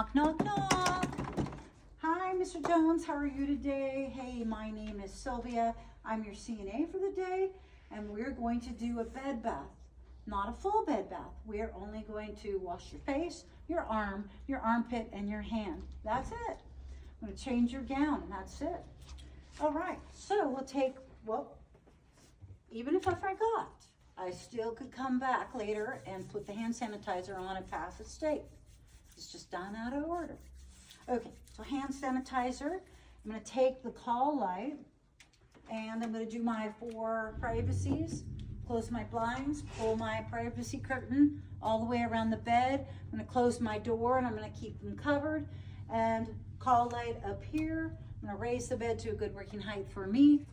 Knock, knock, knock. Hi, Mr. Jones. How are you today? Hey, my name is Sylvia. I'm your CNA for the day, and we're going to do a bed bath. Not a full bed bath. We're only going to wash your face, your arm, your armpit, and your hand. That's it. I'm going to change your gown, and that's it. All right, so we'll take, well, even if I forgot, I still could come back later and put the hand sanitizer on and pass its state. It's just done out of order. Okay, so hand sanitizer. I'm going to take the call light and I'm going to do my 4 privacies. Close my blinds, pull my privacy curtain all the way around the bed. I'm going to close my door and I'm going to keep them covered. And call light up here. I'm going to raise the bed to a good working height for me.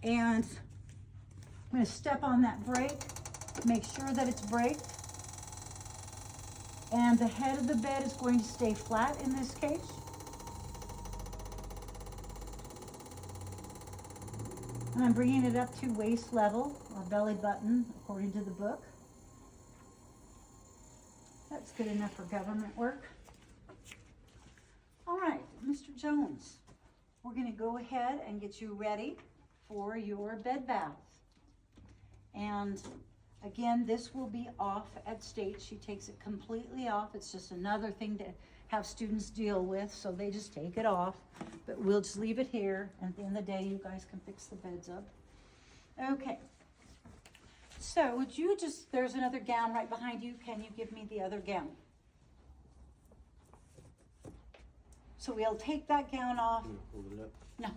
And I'm going to step on that brake, make sure that it's braked. And the head of the bed is going to stay flat in this case. And I'm bringing it up to waist level, or belly button, according to the book. That's good enough for government work. All right, Mr. Jones, we're going to go ahead and get you ready for your bed bath. And again, this will be off at state. She takes it completely off. It's just another thing to have students deal with, so they just take it off. But we'll just leave it here, and at the end of the day, you guys can fix the beds up. Okay. So would you just, there's another gown right behind you. Can you give me the other gown? So we'll take that gown off. No.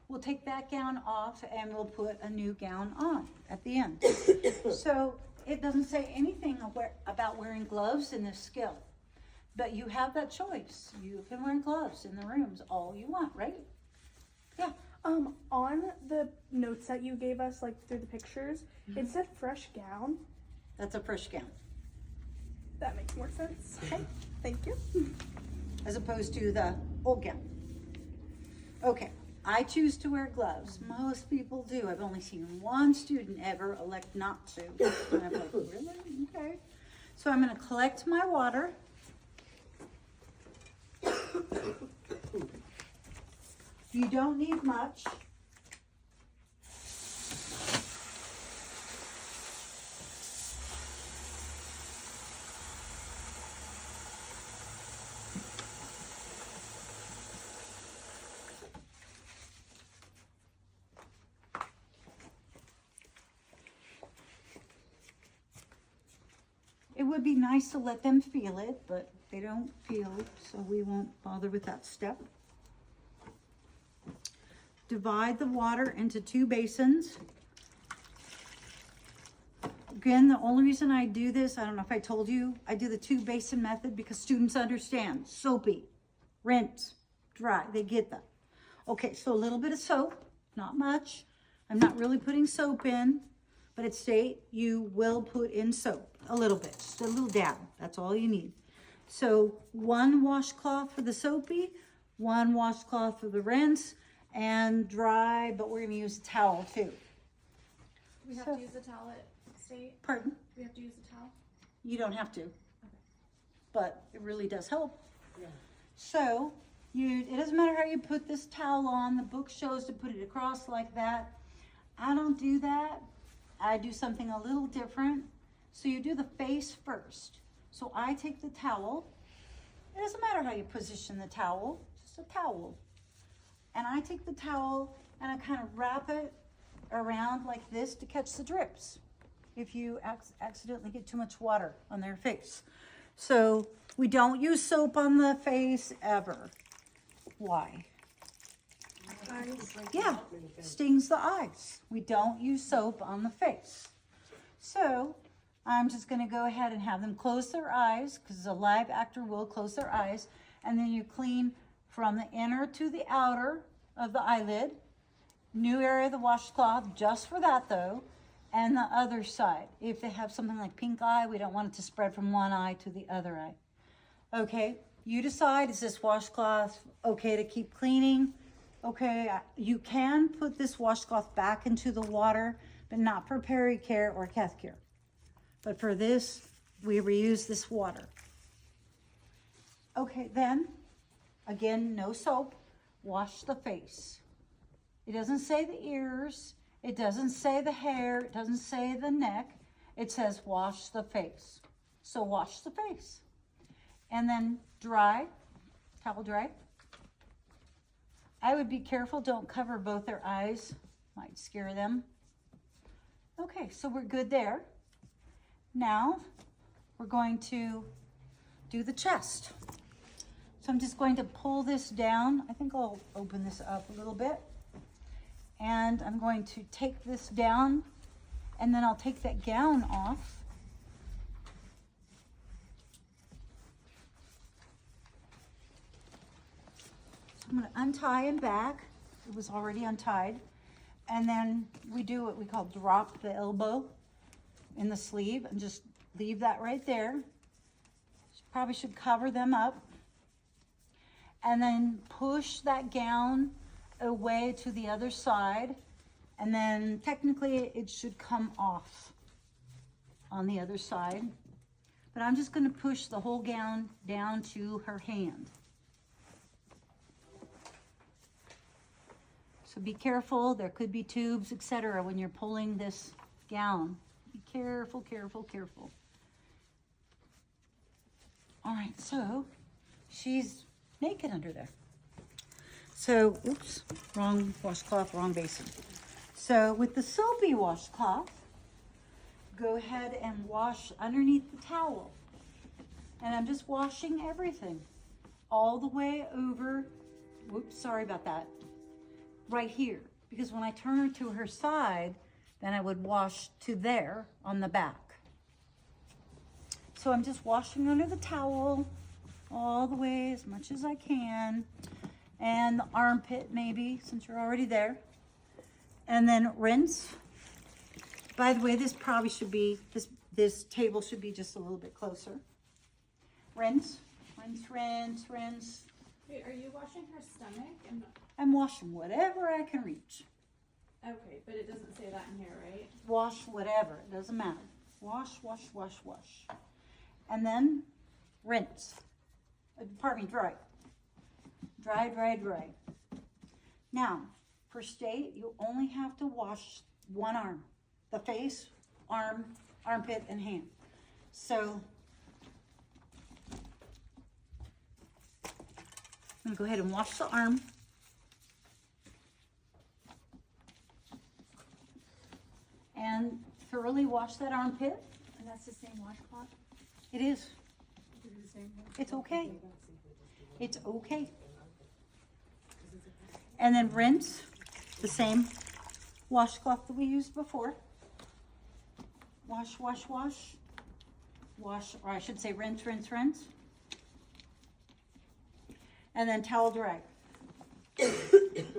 We'll take that gown off and we'll put a new gown on at the end. So it doesn't say anything about wearing gloves in this skill, but you have that choice. You can wear gloves in the rooms all you want, right? Yeah. On the notes that you gave us, like through the pictures, it said fresh gown. That's a fresh gown. That makes more sense. Okay. Thank you. As opposed to the old gown. Okay. I choose to wear gloves. Most people do. I've only seen one student ever elect not to. And I'm like, really? Okay. So I'm going to collect my water. You don't need much. It would be nice to let them feel it, but they don't feel it, so we won't bother with that step. Divide the water into 2 basins. Again, the only reason I do this, I don't know if I told you, I do the 2 basin method because students understand. Soapy, rinse, dry, they get that. Okay, so a little bit of soap, not much. I'm not really putting soap in, but at state, you will put in soap. A little bit, just a little dab. That's all you need. So 1 washcloth for the soapy, 1 washcloth for the rinse, and dry, but we're gonna use a towel too. We have to use the towel at state? Pardon? We have to use the towel? You don't have to, Okay. but it really does help. Yeah. So it doesn't matter how you put this towel on. The book shows to put it across like that. I don't do that. I do something a little different. So you do the face first. So I take the towel. It doesn't matter how you position the towel, just a towel. And I take the towel and I kind of wrap it around like this to catch the drips if you accidentally get too much water on their face. So we don't use soap on the face ever. Why? Eyes. Yeah, stings the eyes. We don't use soap on the face. So I'm just going to go ahead and have them close their eyes because a live actor will close their eyes. And then you clean from the inner to the outer of the eyelid. New area of the washcloth, just for that though. And the other side. If they have something like pink eye, we don't want it to spread from one eye to the other eye. Okay, you decide, is this washcloth okay to keep cleaning? Okay, you can put this washcloth back into the water, but not for peri-care or cath care. But for this, we reuse this water. Okay, then, again, no soap. Wash the face. It doesn't say the ears. It doesn't say the hair. It doesn't say the neck. It says wash the face. So wash the face. And then dry, towel dry. I would be careful, don't cover both their eyes. Might scare them. Okay, so we're good there. Now, we're going to do the chest. So I'm just going to pull this down. I think I'll open this up a little bit. And I'm going to take this down, and then I'll take that gown off. So I'm going to untie and back. It was already untied. And then we do what we call drop the elbow in the sleeve and just leave that right there. Probably should cover them up. And then push that gown away to the other side. And then technically it should come off on the other side. But I'm just going to push the whole gown down to her hand. So be careful, there could be tubes, etc. when you're pulling this gown. Be careful, careful, careful. All right, so she's naked under there. So, oops, wrong washcloth, wrong basin. So with the soapy washcloth, go ahead and wash underneath the towel. And I'm just washing everything all the way over, whoops, sorry about that, right here. Because when I turn her to her side, then I would wash to there on the back. So I'm just washing under the towel all the way as much as I can. And the armpit maybe, since you're already there. And then rinse. By the way, this probably should be, this table should be just a little bit closer. Rinse, rinse, rinse, rinse. Wait, are you washing her stomach? I'm washing whatever I can reach. Okay, but it doesn't say that in here, right? Wash whatever, it doesn't matter. Wash, wash, wash, wash. And then rinse. Pardon me, dry. Dry, dry, dry. Now, for state, you only have to wash one arm. The face, arm, armpit, and hand. So, I'm gonna go ahead and wash the arm. And thoroughly wash that armpit. And that's the same washcloth? It is. Is it the same one? It's okay. It's okay. And then rinse the same washcloth that we used before. Wash, wash, wash. Wash, or I should say rinse, rinse, rinse. And then towel dry.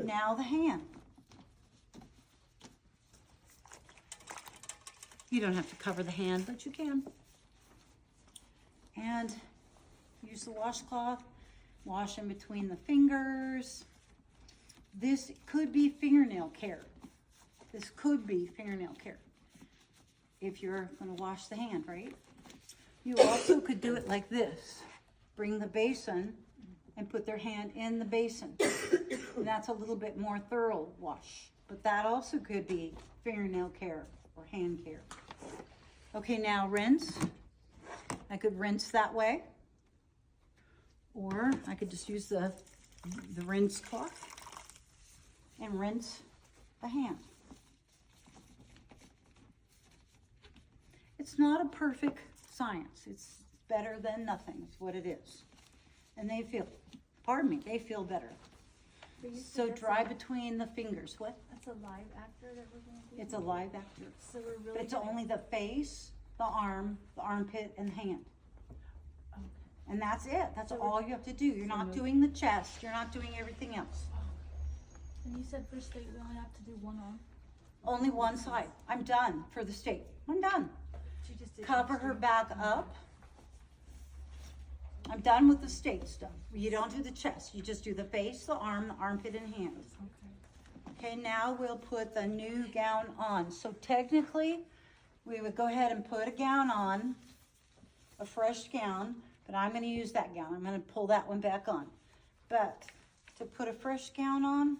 Now the hand. You don't have to cover the hand, but you can. And use the washcloth. Wash in between the fingers. This could be fingernail care. This could be fingernail care. If you're going to wash the hand, right? You also could do it like this. Bring the basin and put their hand in the basin. And that's a little bit more thorough wash. But that also could be fingernail care or hand care. Okay, now rinse. I could rinse that way. Or I could just use the rinse cloth and rinse the hand. It's not a perfect science. It's better than nothing, is what it is. And they feel, pardon me, they feel better. So dry between the fingers. What? That's a live actor that we're going to do? It's a live actor. So we're really But it's only the face, the arm, the armpit, and the hand. Okay. And that's it. That's So all you have to do. You're not doing the chest. You're not doing everything else. And you said for state we only have to do one arm? Only one side. I'm done for the state. I'm done. She just did Cover chest her too. back up. I'm done with the state stuff. You don't do the chest. You just do the face, the arm, the armpit, and hand. Okay. Okay, now we'll put the new gown on. So technically, we would go ahead and put a gown on, a fresh gown, But I'm gonna use that gown. I'm gonna pull that one back on. But to put a fresh gown on,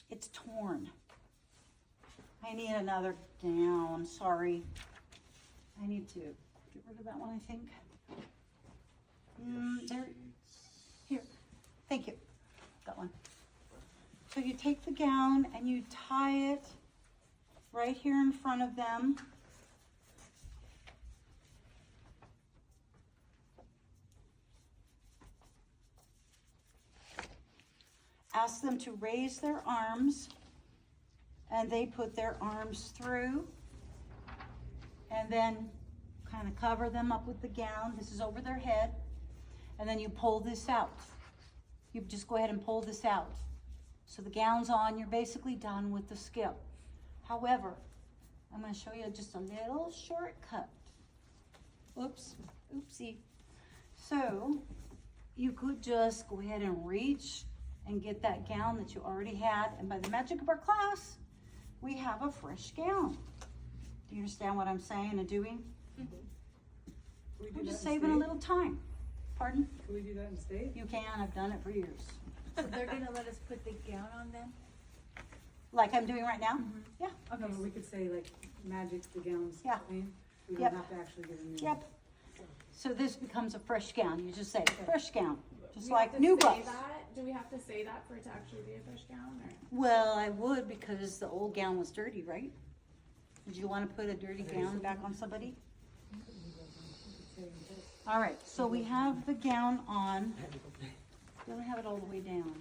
it's torn. I need another gown, sorry. I need to get rid of that one, I think. There, here, thank you, that one. So you take the gown and you tie it right here in front of them. Ask them to raise their arms, and they put their arms through, and then kind of cover them up with the gown. This is over their head, and then you pull this out. You just go ahead and pull this out. So the gown's on, you're basically done with the skill. However, I'm going to show you just a little shortcut. Oops, oopsie. So you could just go ahead and reach and get that gown that you already had, and by the magic of our class, we have a fresh gown. Do you understand what I'm saying and doing? We're just saving a little time. Pardon? Can we do that in state? You can, I've done it for years. So they're gonna let us put the gown on them? Like I'm doing right now? Yeah. Okay, but we could say like magic the gowns Yeah. clean. We Yep. don't have to actually get a new one. Yep. So this becomes a fresh gown. You just say, fresh gown. Just Do we have like to new say books. that? Do we have to say that for it to actually be a fresh gown, or? Well, I would because the old gown was dirty, right? Would you want to put a dirty gown back on somebody? All right, so we have the gown on. Don't have it all the way down.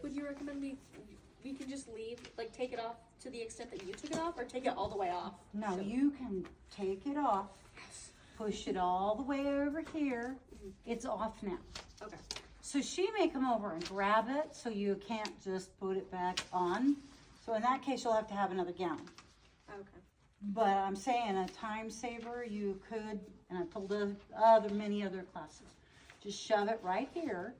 Would you recommend we can just leave, like take it off to the extent that you took it off, or take it all the way off? No, you can take it off, push it all the way over here. It's off now. Okay. So she may come over and grab it, so you can't just put it back on. So in that case, you'll have to have another gown. Okay. But I'm saying a time saver, you could, and I've told many other classes, just shove it right here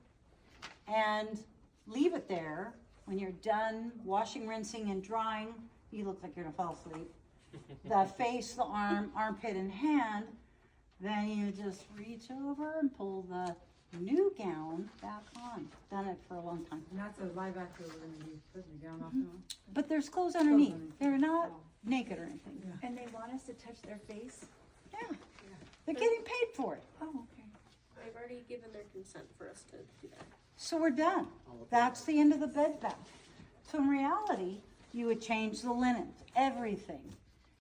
and leave it there. When you're done washing, rinsing, and drying, you look like you're gonna fall asleep. The face, the arm, armpit, and hand, then you just reach over and pull the new gown back on. Done it for a long time. And that's a live actor we're gonna be putting the gown off now. But there's clothes underneath. underneath. They're not naked or anything. Yeah. And they want us to touch their face? Yeah. They're getting paid for it. Oh, okay. They've already given their consent for us to do that. So we're done. That's the end of the bed bath. So in reality, you would change the linens, everything.